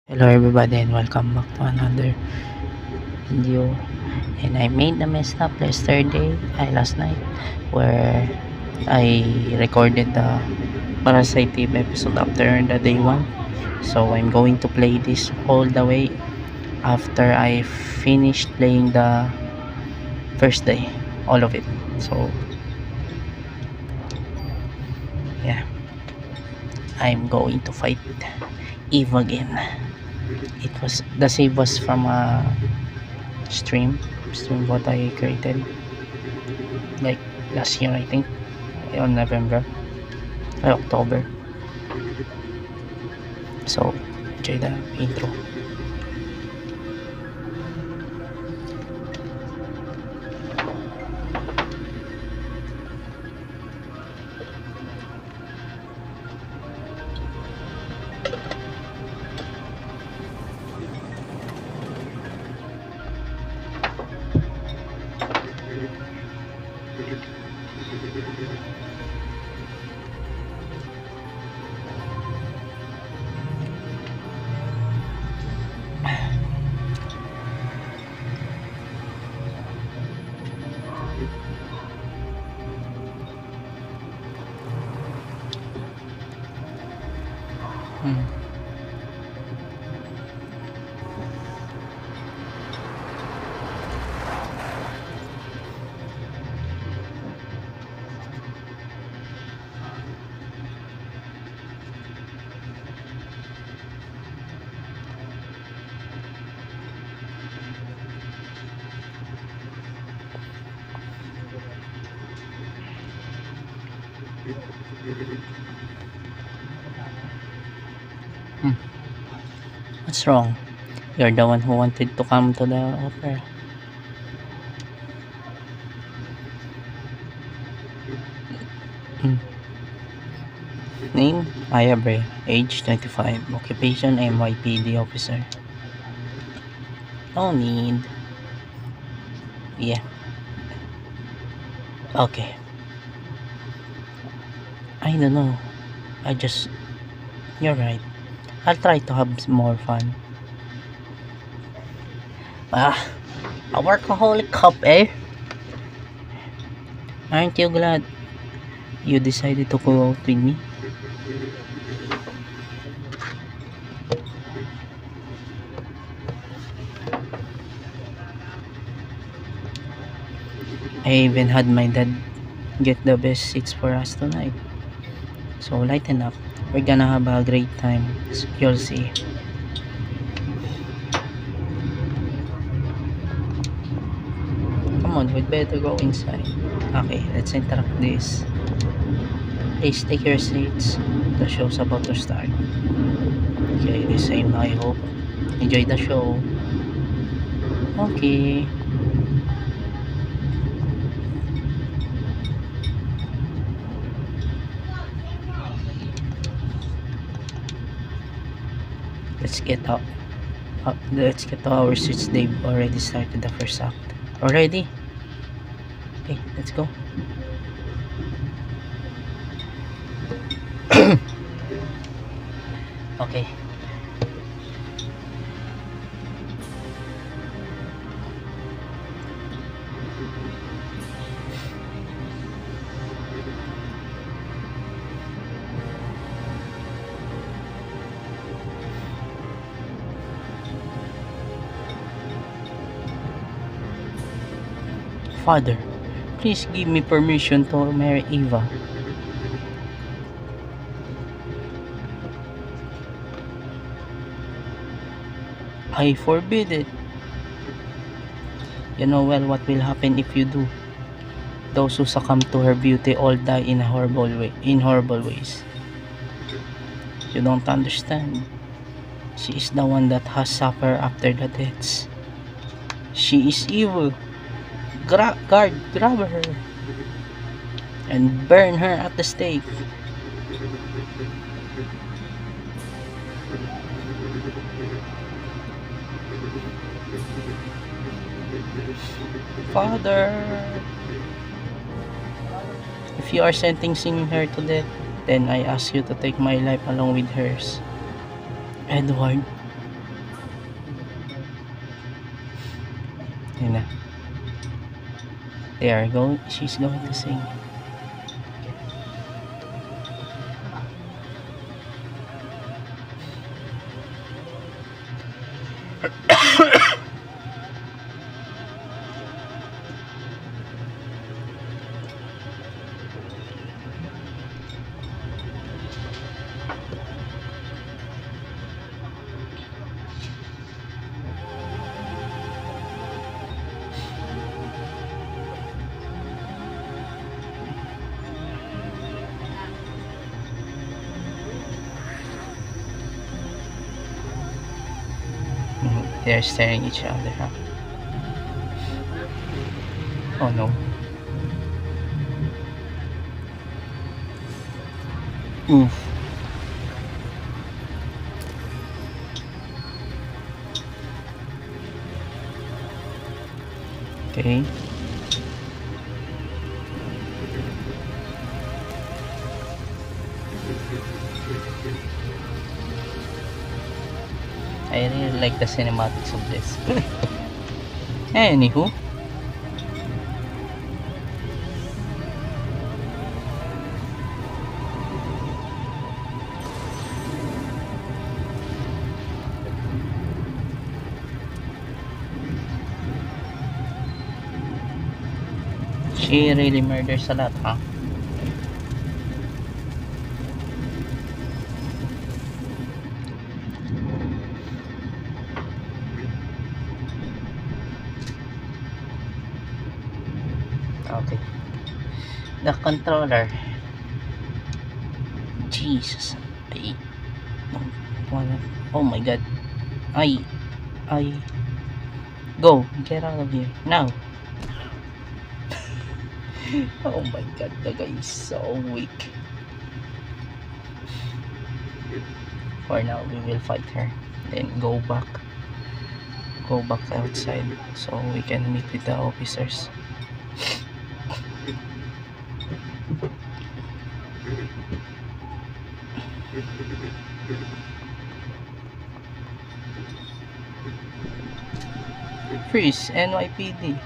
Hello everybody and welcome back to another video. And I made a mess up last night where I recorded the Parasite Eve episode after the day one. So I'm going to play this all the way after I finished playing the first day, all of it. So yeah, I'm going to fight Eve again. The save was from a stream what I created like last year, I think, on November or October. So enjoy the intro. Hmm. Hmm. What's wrong? You're the one who wanted to come to the opera. Hmm. Name Ayabre, age 25, occupation NYPD officer. No need. Yeah, okay. I don't know. I just You're right. I'll try to have more fun. Ah, a workaholic cop, eh? Aren't you glad you decided to go out with me? I even had my dad get the best seats for us tonight. So lighten up. We're gonna have a great time. You'll see. Come on, we'd better go inside. Okay, let's interrupt this. Please take your seats. The show's about to start. Okay, the same I hope. Enjoy the show. Okay. Let's get out. Let's get to our seats. They've already started the first act. Already? Okay, let's go. Okay. Father, please give me permission to marry Eva. I forbid it. You know well what will happen if you do. Those who succumb to her beauty all die in horrible ways. You don't understand. She is the one that has suffered after the deaths. She is evil. Guard, grab her and burn her at the stake. Father, if you are sentencing her to death, then I ask you to take my life along with hers. Edward, Yun na. She's going to sing. They're staring each other, huh? Oh no. Oof. Okay. I really like the cinematics of this. Anywho. She really murders a lot, huh? Okay. The controller. Jesus. Oh my god. I go. Get out of here. Now. Oh my god, the guy is so weak. For now, we will fight her. Then go back outside so we can meet with the officers. Freeze, NYPD.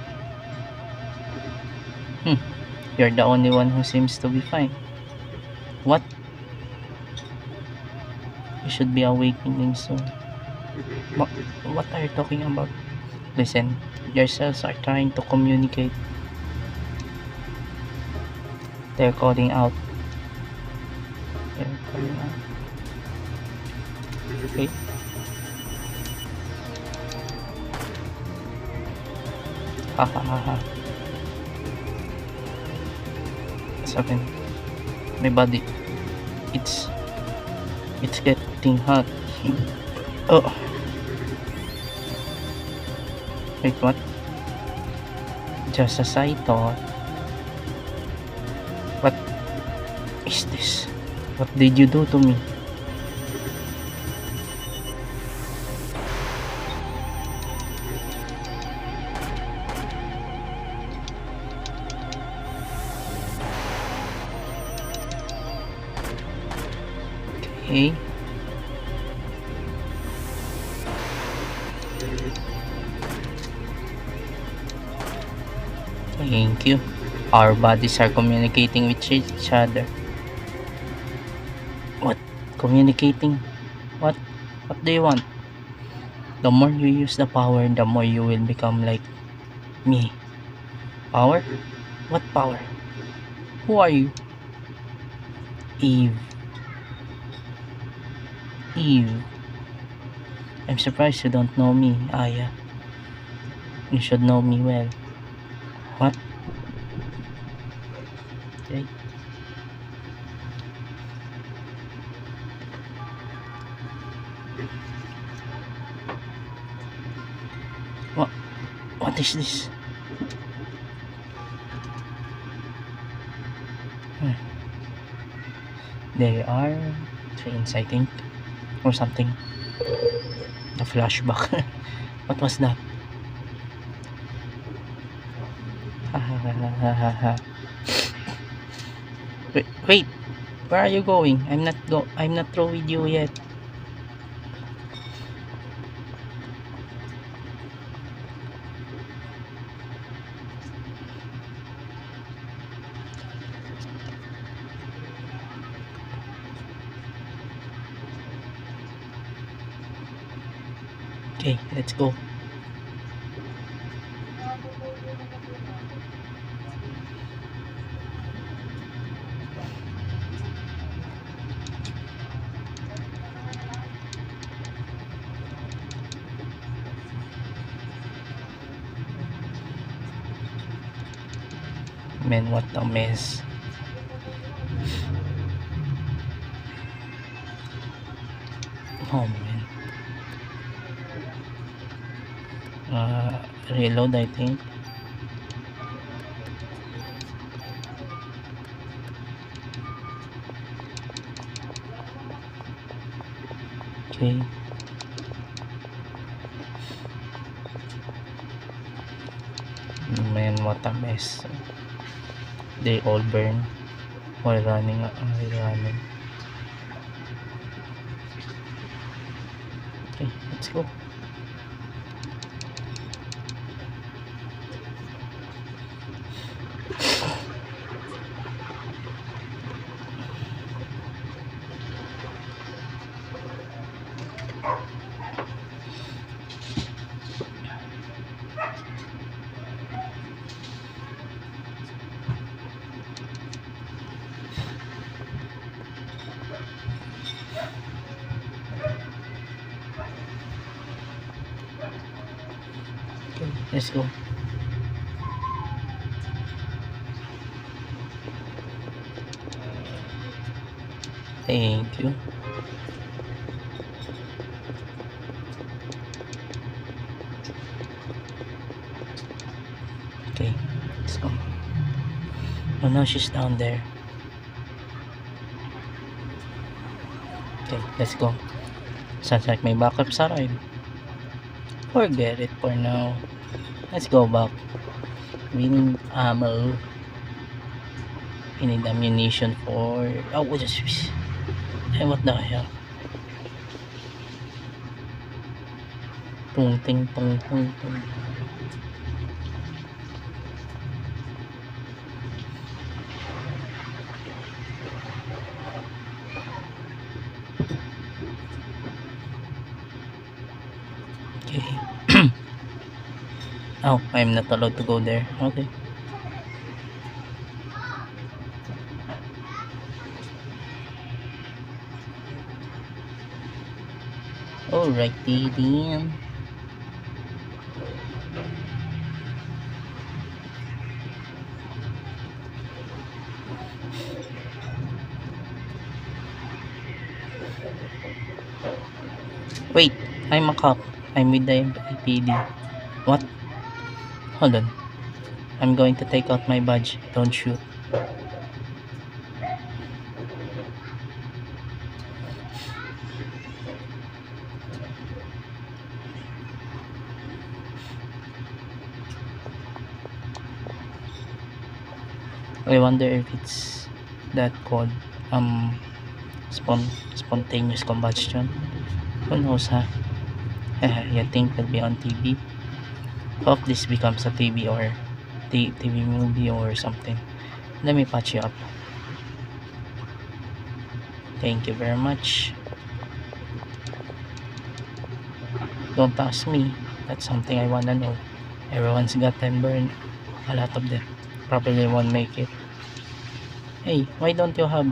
You're the only one who seems to be fine. What? You should be awakening soon. What are you talking about? Listen, your cells are trying to communicate. They're calling out. Okay. Ha ha ha ha. What's happening? My body. It's getting hot. Oh. Wait, what? Just as I thought. What is this? What did you do to me? Okay. Thank you. Our bodies are communicating with each other. What? Communicating? What? What do you want? The more you use the power, the more you will become like me. Power? What power? Who are you? Eve. I'm surprised you don't know me, Aya. You should know me well. What? Okay. What is this? They are twins, I think, or something. A flashback. What was that? Wait, where are you going? I'm not through with you yet. Okay, let's go. Man, what a mess. Oh man. Reload, I think. Okay. Man, what a mess. They all burn while running. Okay, let's go. Okay, let's go. Thank you. Okay, let's go. Oh no, she's down there. Okay, let's go. Sounds like my backup's arrived. Forget it for now. Let's go back. We need ammo. We need ammunition for... Oh, just... Hey, what the hell? Tung ting tung tung tung. Okay. Oh, I'm not allowed to go there. Okay. Alrighty then. Wait, I'm a cop. I'm with the PD. What? Hold on. I'm going to take out my badge. Don't shoot. I wonder if it's that called spontaneous combustion. Who knows, huh? You think it'll be on TV? Hope this becomes a TV or TV movie or something. Let me patch you up. Thank you very much. Don't ask me. That's something I wanna know. Everyone's gotten burned. A lot of them probably won't make it. Hey, why don't you have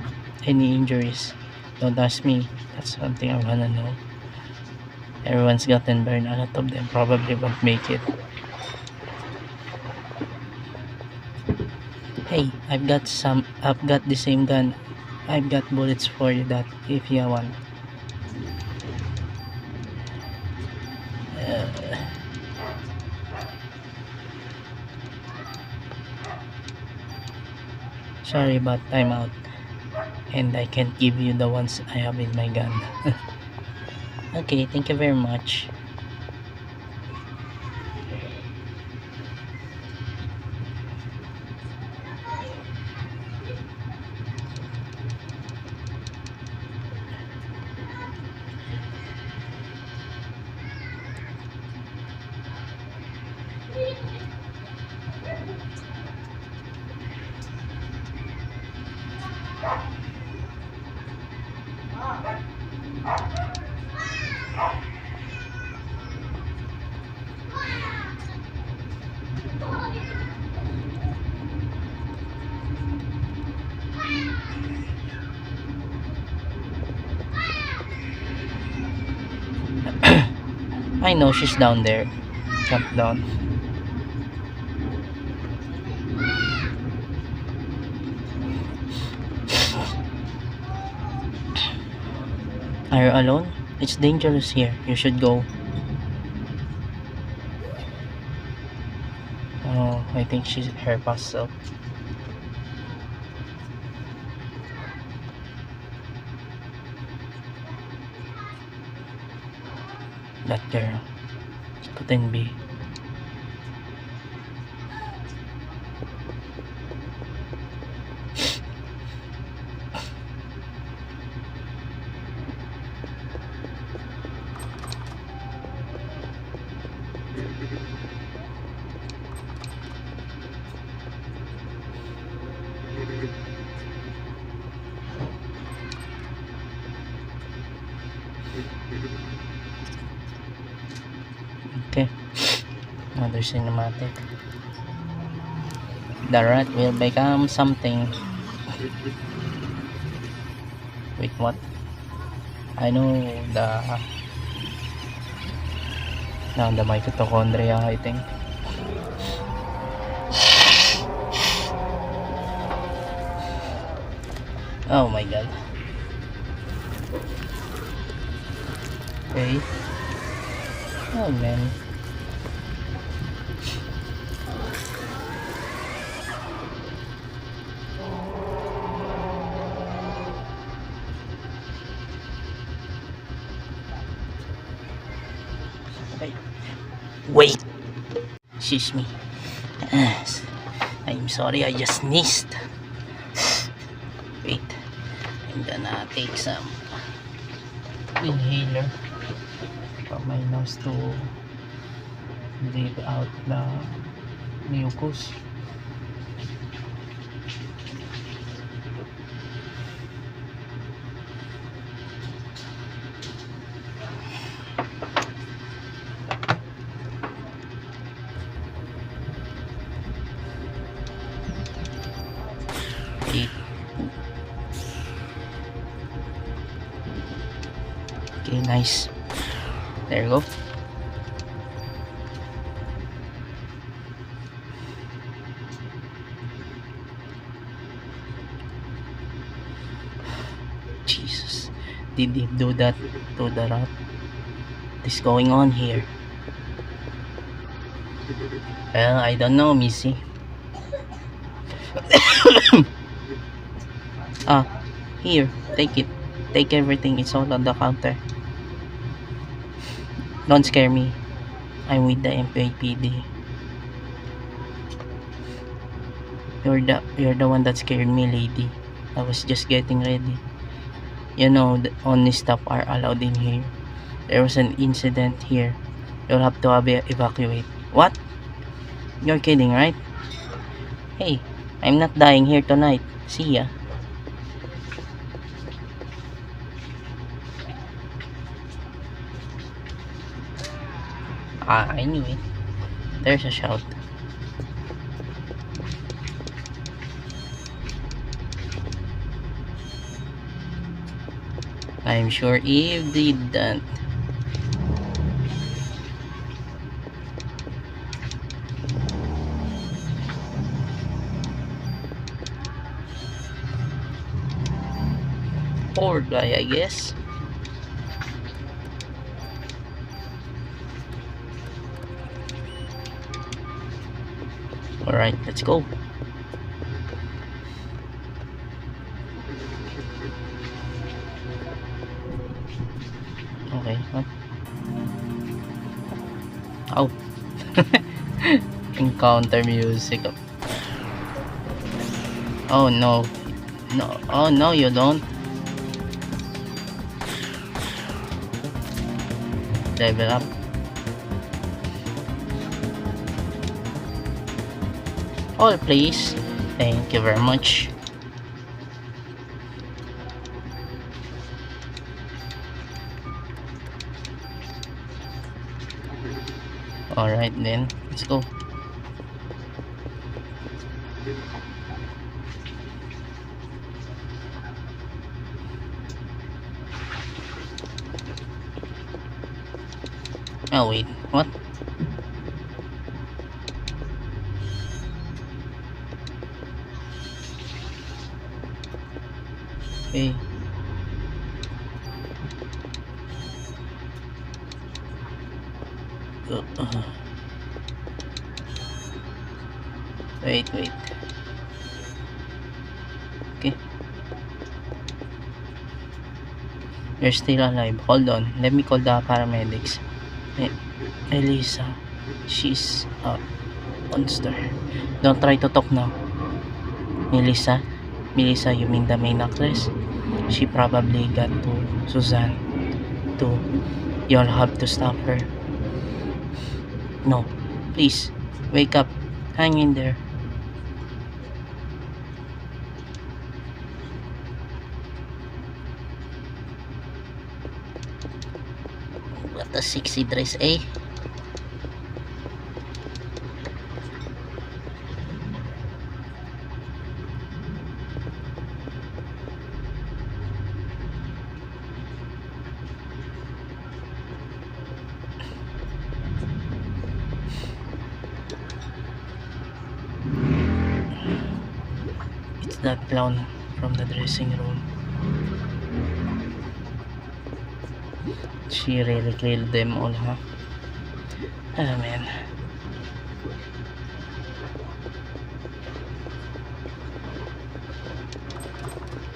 any injuries? Don't ask me. That's something I wanna know. Everyone's gotten burned. A lot of them probably won't make it. Hey, I've got the same gun. I've got bullets for that if you want. Sorry, but I'm out. And I can't give you the ones I have in my gun. Okay, thank you very much. I know she's down there. Jump down. Are you alone? It's dangerous here. You should go. Oh, I think she's her puzzle. That girl. It couldn't be. Okay. Another cinematic. The rat will become something. Wait, what? I know the mitochondria, I think. Oh my god. Okay. Oh man. Wait. Excuse me. I'm sorry, I just sneezed. Wait. I'm gonna take some inhaler from my nose to leave out the mucus. Okay, nice. There you go. Jesus, did he do that to the rat? What is going on here? Well, I don't know, Missy. Here, take it. Take everything. It's all on the counter. Don't scare me. I'm with the MPAPD. You're the one that scared me, lady. I was just getting ready. You know, only staff are allowed in here. There was an incident here. You'll have to evacuate. What? You're kidding, right? Hey, I'm not dying here tonight. See ya. I knew it. There's a shout. I'm sure Eve didn't. Poor guy, I guess. Alright, let's go. Okay, what? Oh. Encounter music. Oh no. No, oh no, you don't. Level up. All please. Thank you very much. Alright then, let's go. Oh wait, what? Okay. Uh, wait. Okay. You're still alive. Hold on. Let me call the paramedics. E- Elisa. She's a monster. Don't try to talk now. Melissa? Melissa, you mean the main actress? She probably got to Suzanne too. You'll have to stop her. No. Please. Wake up. Hang in there. What a sexy dress, eh? It's that clown from the dressing room. She really killed them all, huh? Ah, man.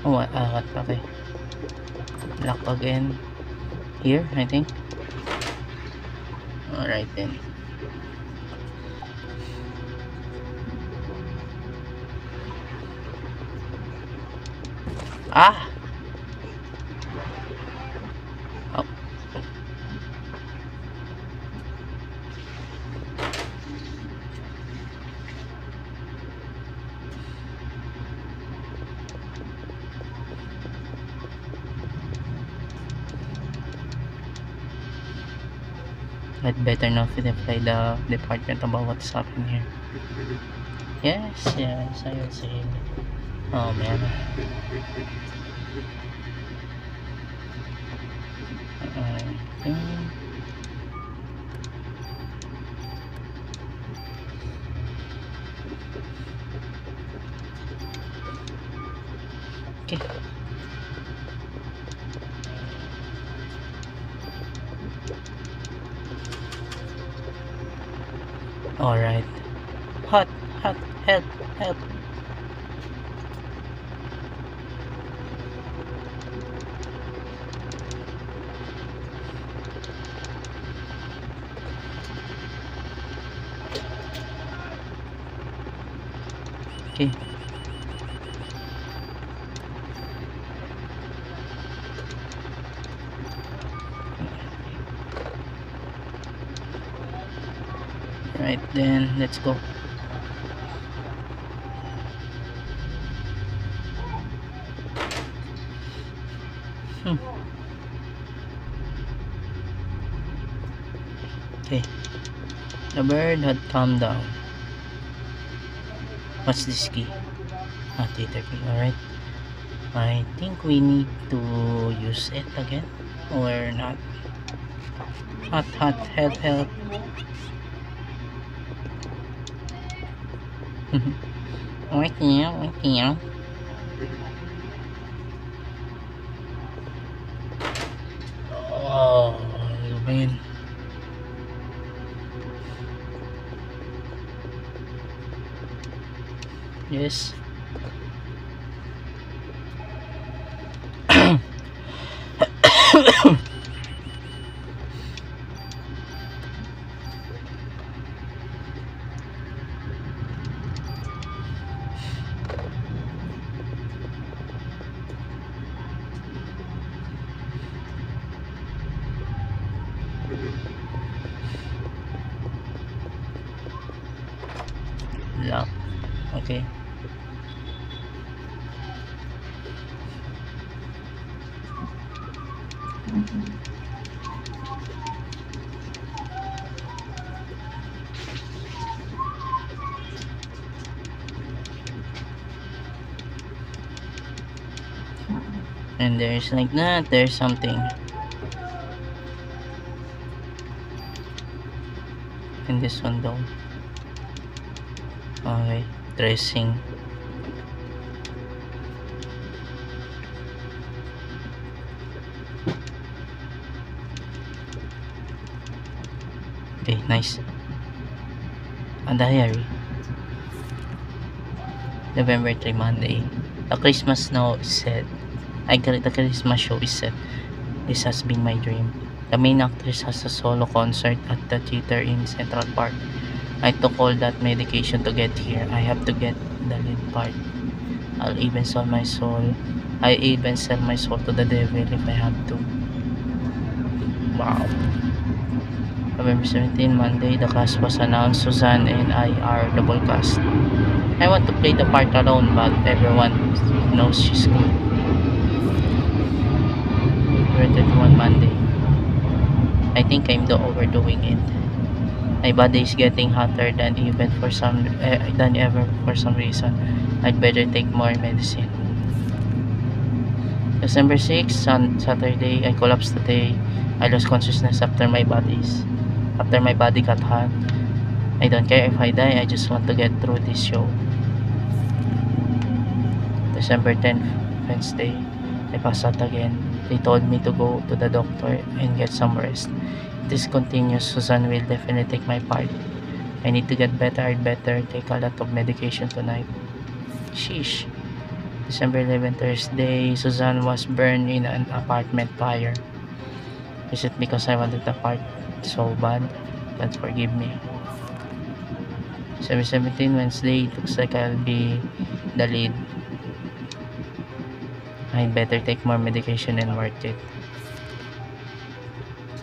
Oh, what? Okay. Lock again. Here, I think. Alright then. Ah! Oh. I'd better notify the department about what's happening here. Yes, I will say. Oh man. Okay. Okay. Alright. Hot, help. Okay. Right then, let's go. Okay. The bird had calmed down. What's this key? Theater key, alright. I think we need to use it again. Or not. Hot, help. Wait here. Oh, man. Yes. Lock. Okay. And there's like that, there's something. And this one daw. Okay, dressing. Okay, nice. A diary. November 3, Monday. The Christmas now is set. The Christmas show is set. This has been my dream. The main actress has a solo concert at the theater in Central Park. I took all that medication to get here. I have to get the lead part. I'll even sell my soul. I even sell my soul to the devil if I have to. Wow. November 17, Monday, the cast was announced. Suzanne and I are double cast. I want to play the part alone, but everyone knows she's good. November 31, Monday. I think I'm overdoing it. My body is getting hotter than ever for some reason. I'd better take more medicine. December 6, on Saturday, I collapsed today. I lost consciousness after my body got hot. I don't care if I die, I just want to get through this show. December 10th, Wednesday, I passed out again. They told me to go to the doctor and get some rest. If this continues, Suzanne will definitely take my part. I need to get better. I'd better take a lot of medication tonight. Sheesh. December 11th, Thursday, Suzanne was burned in an apartment fire. Is it because I wanted the part so bad? God forgive me. December 17, Wednesday, it looks like I'll be the lead. I'd better take more medication and worth it.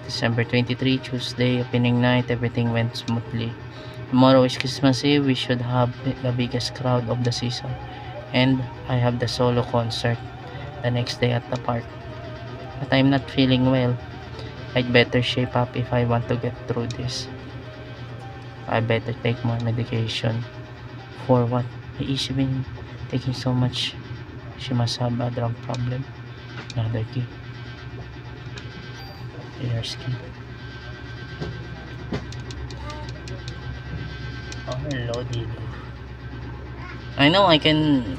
December 23, Tuesday, opening night, everything went smoothly. Tomorrow is Christmas Eve, we should have the biggest crowd of the season. And I have the solo concert the next day at the park. But I'm not feeling well. I'd better shape up if I want to get through this. I better take more medication. For what? Is she been taking so much? She must have a drug problem. Another key. Here's key. Oh, hello, Dilo. I know I can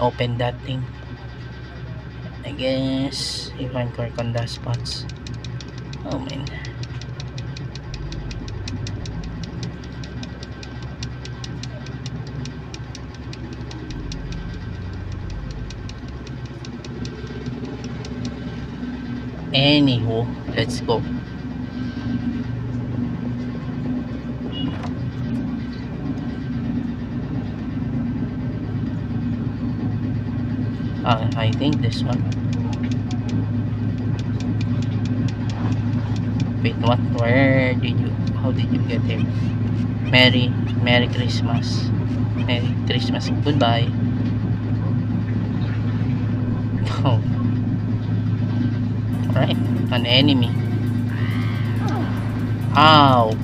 open that thing. I guess if I'm correct on the spots. Oh man. Anywho, let's go. I think this one. Wait, what? How did you get him? Merry Christmas. Merry Christmas. Goodbye. Oh. Alright, an enemy. Ow.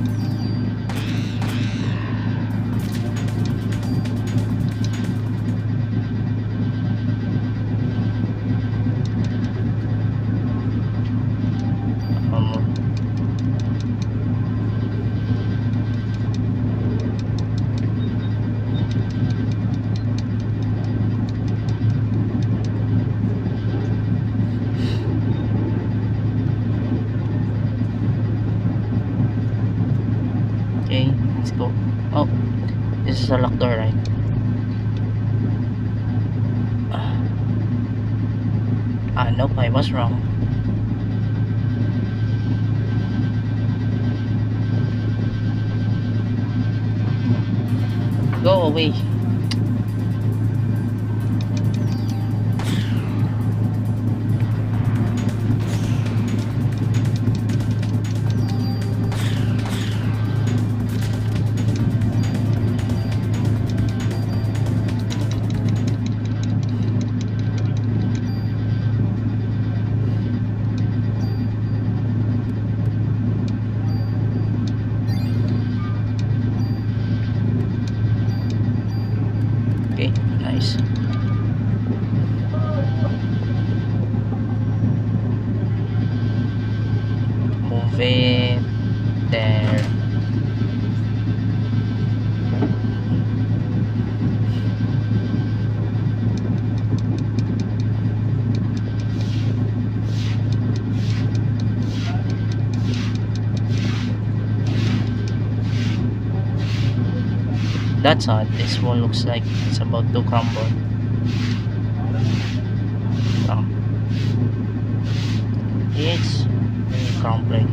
Okay, let's go. Oh, this is a locked door, right? Nope, I was wrong. Go away. Okay, nice. Move it there. That's odd. This one looks like it's about to crumble. Oh. It's really crumbling.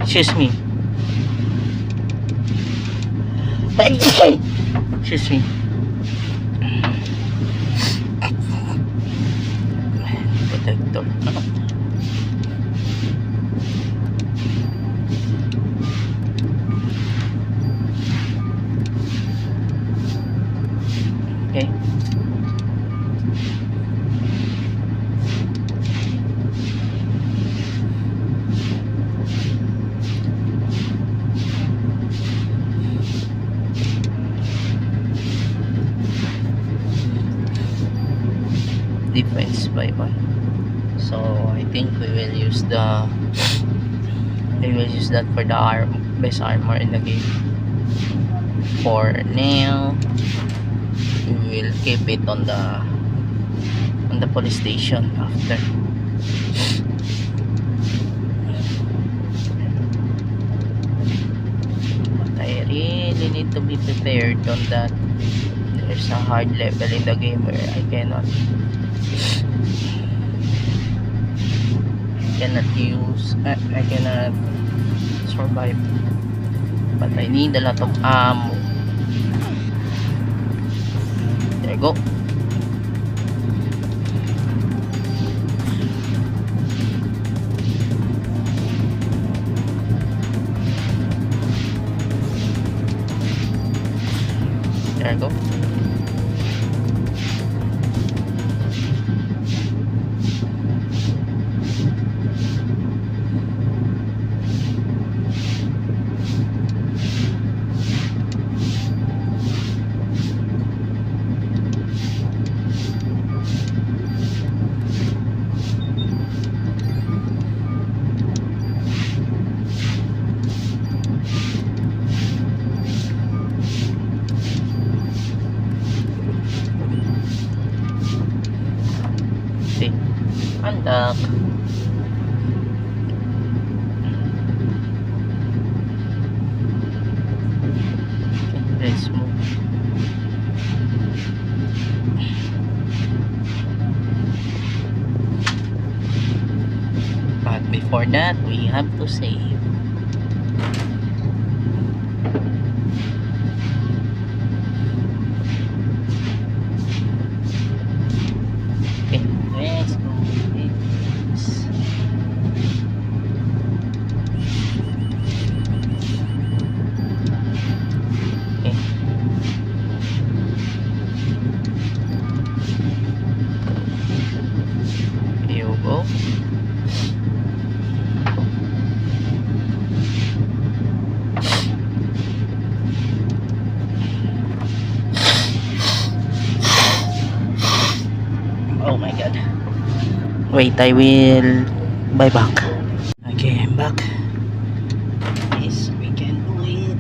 Excuse me. Excuse me. Protector. Okay. Defense by 1. So I think we will use that for the best armor in the game. For now, we will keep it on the police station after. But I really need to be prepared on that. There's a hard level in the game where I cannot survive, but I need a lot of ammo. There you go. There you go. See, unlock. Let's move. But before that, we have to save. Okay, let's go. Okay. Here you go. Oh my god. Wait, I will buy back. Okay, I'm back. Yes, we can do it.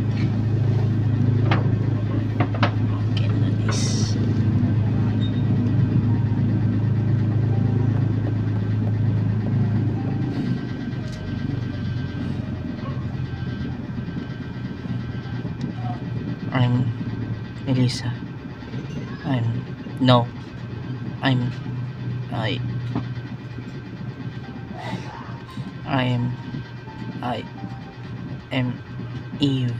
Okay, na this. I'm Elisa. I'm no. I'm I am Eve.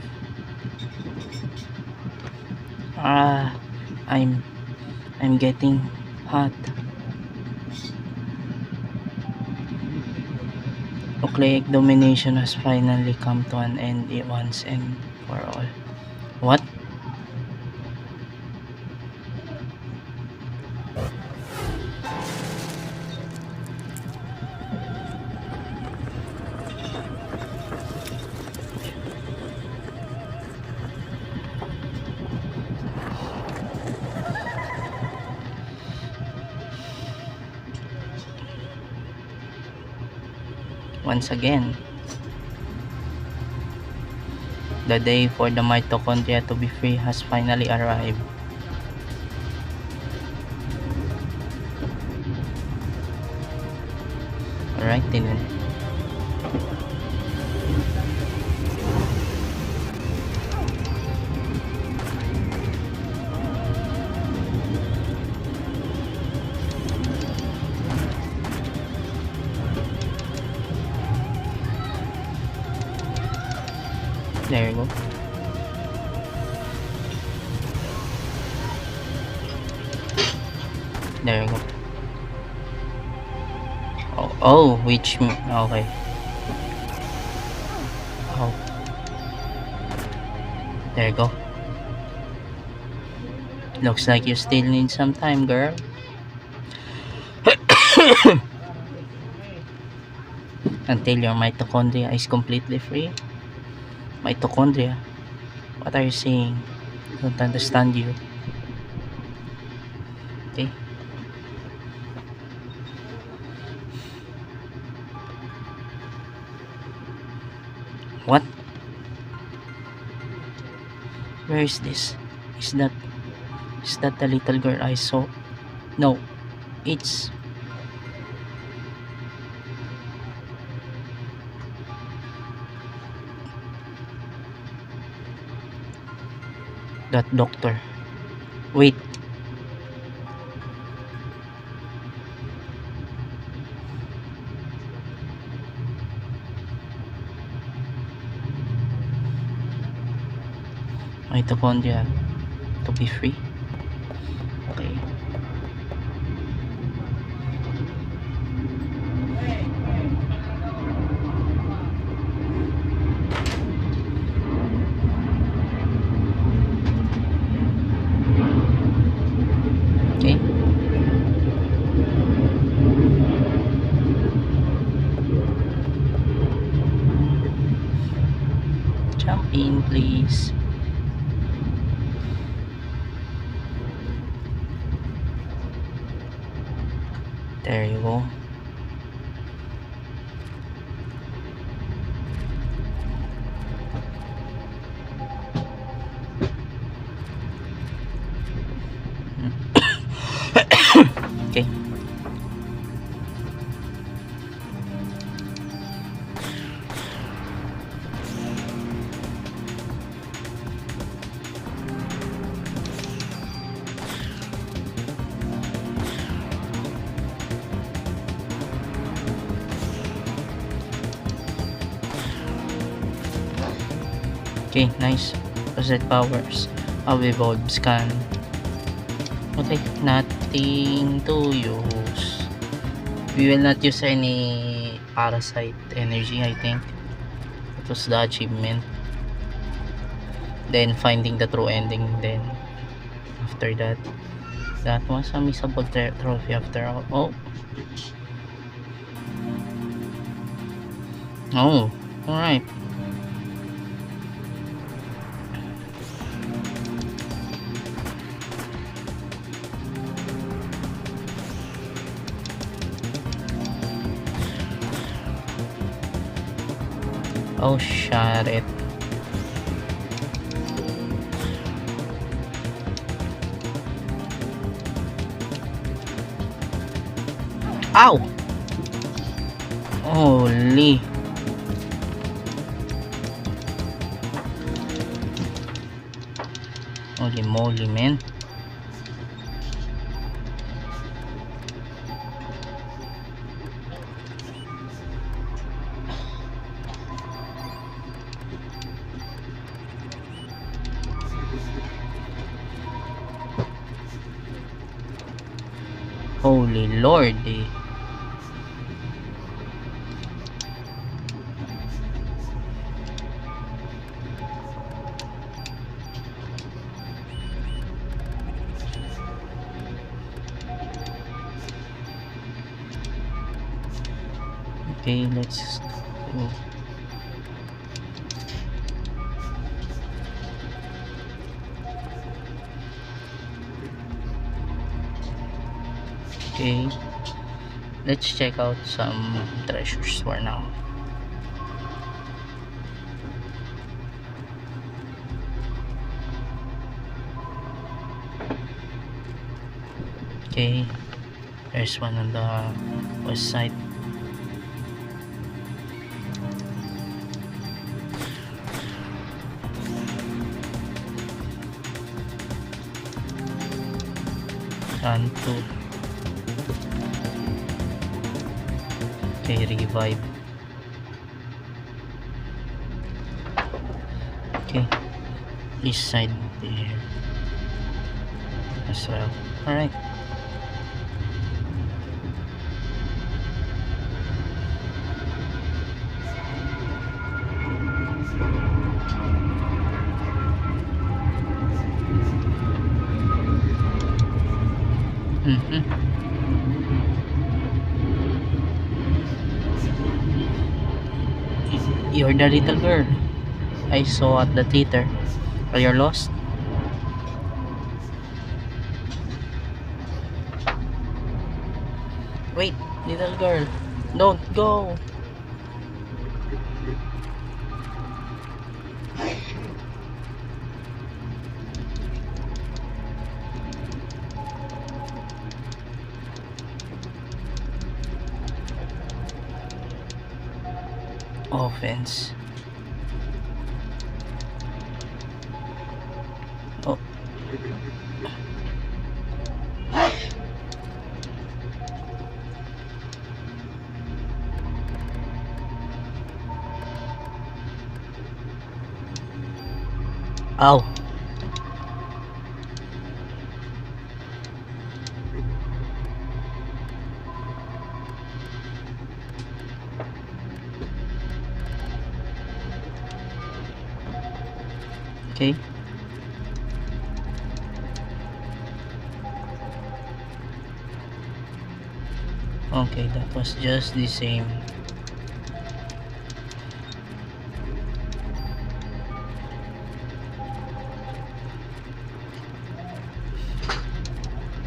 I'm getting hot. Nucleic domination has finally come to an end once and for all. What? Once again, the day for the mitochondria to be free has finally arrived. Alright, then. There you go. There you go. Oh, okay. Oh, there you go. Looks like you still need some time, girl. Until your mitochondria is completely free. Mitochondria? What are you saying? I don't understand you. Okay. What? Where is this? Is that the little girl I saw? No, it's that doctor. Wait. Mitochondria to be free. Okay. Okay. Jump in, please. There you go. Okay. Okay, nice. Reset powers. Evolve scan. Okay, nothing to use. We will not use any parasite energy, I think. It was the achievement. Then finding the true ending. Then after that, that was a missable trophy after all. Oh, alright. Oh, shut it. Ow! Holy. Holy moly, man. Holy lordy. Okay, let's go. Okay, let's check out some treasures for now. Okay, there's one on the west side. And two. Okay, revive. Okay, east side there as well. Alright. You're the little girl I saw at the theater. Are you lost? Wait, little girl, don't go. Offense. Oh. Ow. Okay. Okay, that was just the same.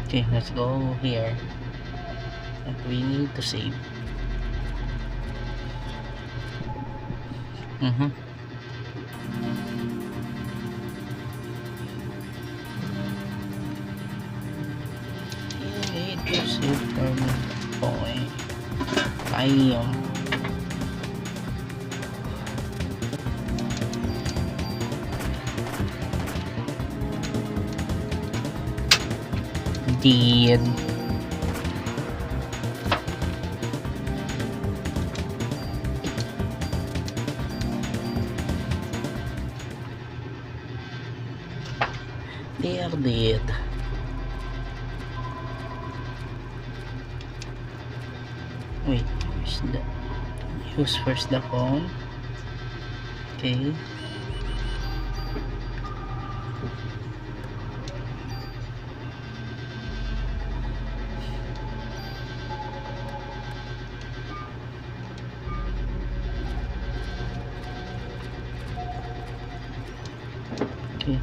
Okay, let's go here. And we need to save. You need to save for me. Boy. Damn. Dead. They are dead. Wait, where's the use first the phone? Okay. Okay.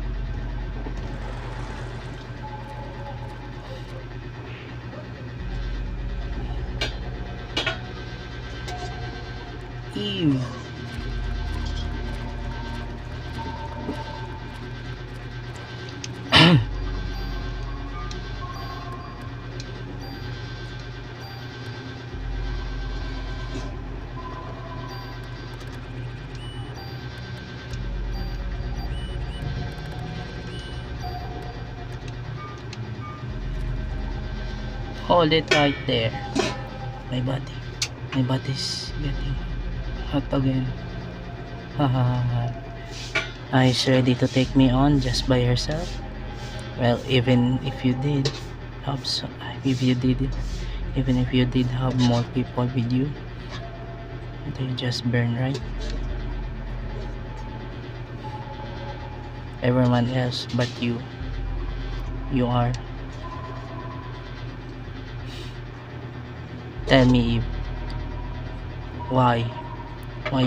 Ew. Hold it right there. My body's getting hot again. Is ready to take me on just by herself? Well, even if you did have even if you did have more people with you, they just burn, right? Everyone else but you are. Tell me, Eve, why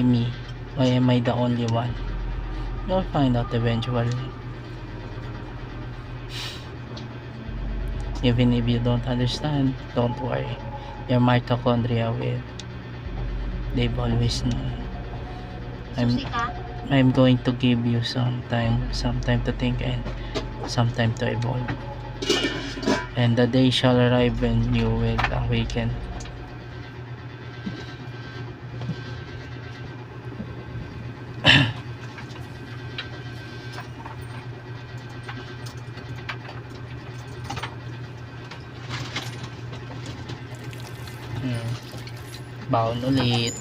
me? Why am I the only one? You'll find out eventually. Even if you don't understand, don't worry. Your mitochondria will. They've always known. I'm going to give you some time to think and some time to evolve. And the day shall arrive when you will awaken. Baon ulit.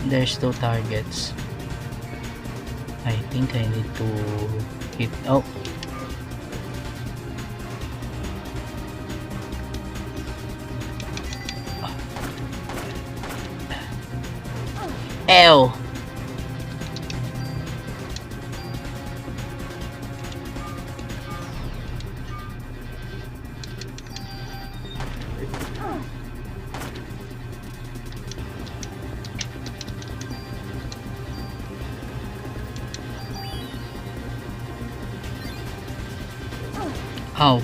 There's two targets. I think I need to hit. Oh, ew. Ow.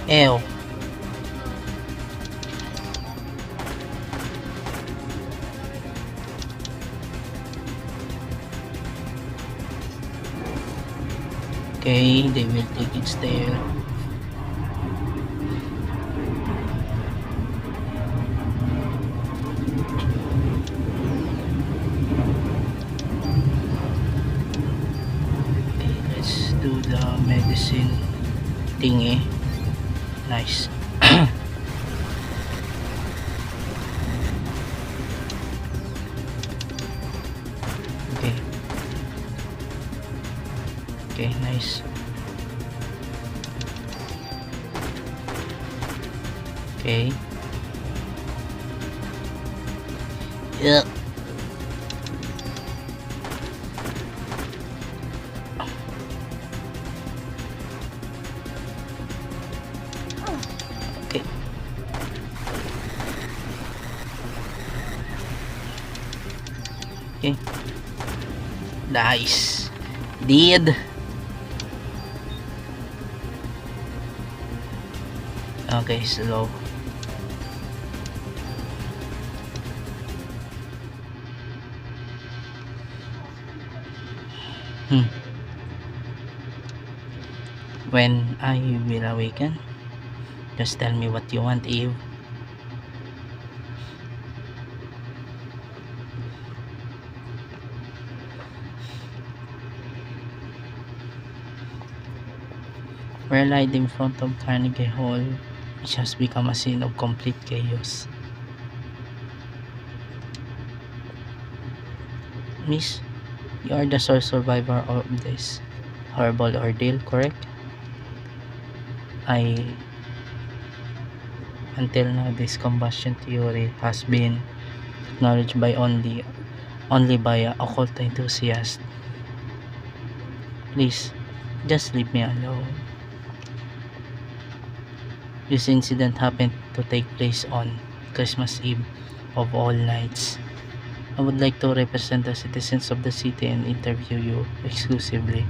Ew. Okay, they will take it there. Okay, let's do the medicine thingy. Nice. Okay. Okay, nice. Okay. Yeah. Okay. Okay. Nice. Did. Okay, slow. When I will awaken, just tell me what you want, Eve. We're light in front of Carnegie Hall, which has become a scene of complete chaos. Miss, you are the sole survivor of this horrible ordeal, correct? Until now, this combustion theory has been acknowledged by only by occult enthusiasts. Please, just leave me alone. This incident happened to take place on Christmas Eve of all nights. I would like to represent the citizens of the city and interview you exclusively.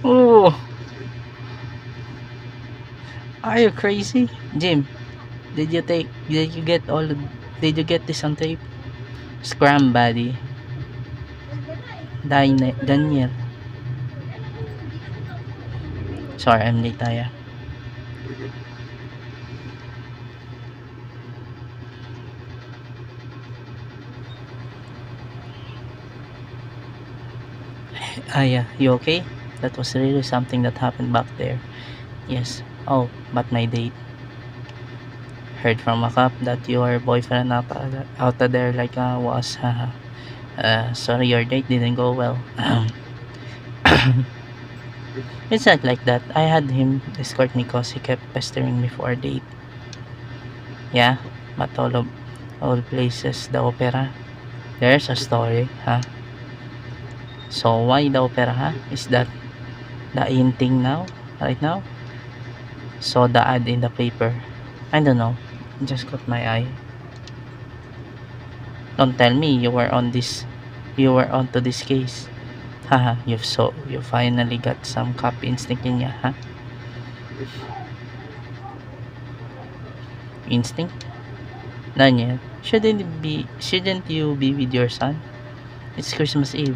Oh, are you crazy, Jim? Did you get this on tape? Scram, buddy. Daniel. Sorry, I'm late, Taya. Aya, you okay? That was really something that happened back there. Yes. Oh, but my date. Heard from a cop that your boyfriend out of there like was. Sorry, your date didn't go well. It's not like that. I had him escort me cause he kept pestering me for a date. Yeah, but all places, the opera. There's a story, huh? So why the opera, huh? Is that the in thing now? Right now? Saw the ad in the paper. I don't know. It just caught my eye. Don't tell me you were onto this case. Haha, you finally got some cop instinct in ya, huh? Instinct? Daniel, shouldn't you be with your son? It's Christmas Eve.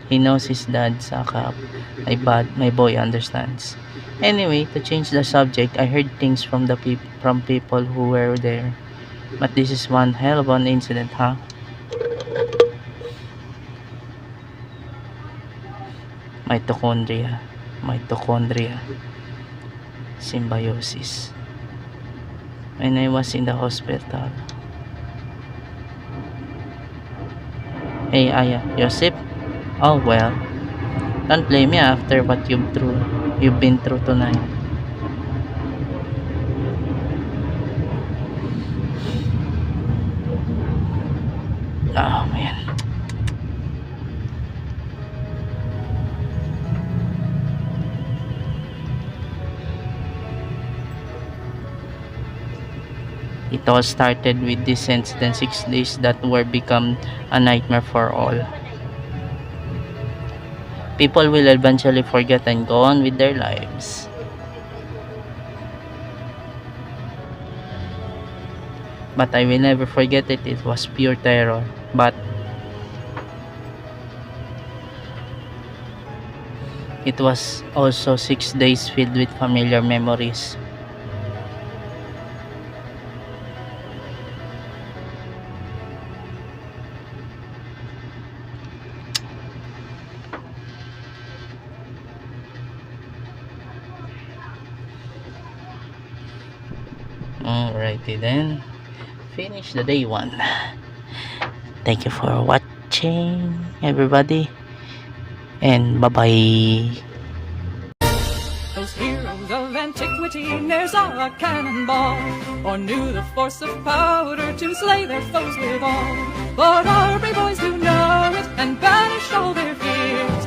He knows his dad suck up. My boy understands. Anyway, to change the subject, I heard things from from people who were there. But this is one hell of an incident, huh? Mitochondria, symbiosis. When I was in the hospital. Hey, Aya, Joseph? Oh, well, don't blame me after what you've been through tonight. Oh, man. It all started with this incident 6 days that were become a nightmare for all. People will eventually forget and go on with their lives. But I will never forget it. It was pure terror. But it was also 6 days filled with familiar memories. Alrighty then. Finish the day one. Thank you for watching, everybody. And bye-bye. Those heroes of antiquity ne'er saw a cannonball, or knew the force of powder to slay their foes withal. But our brave boys do know it and banish all their fears.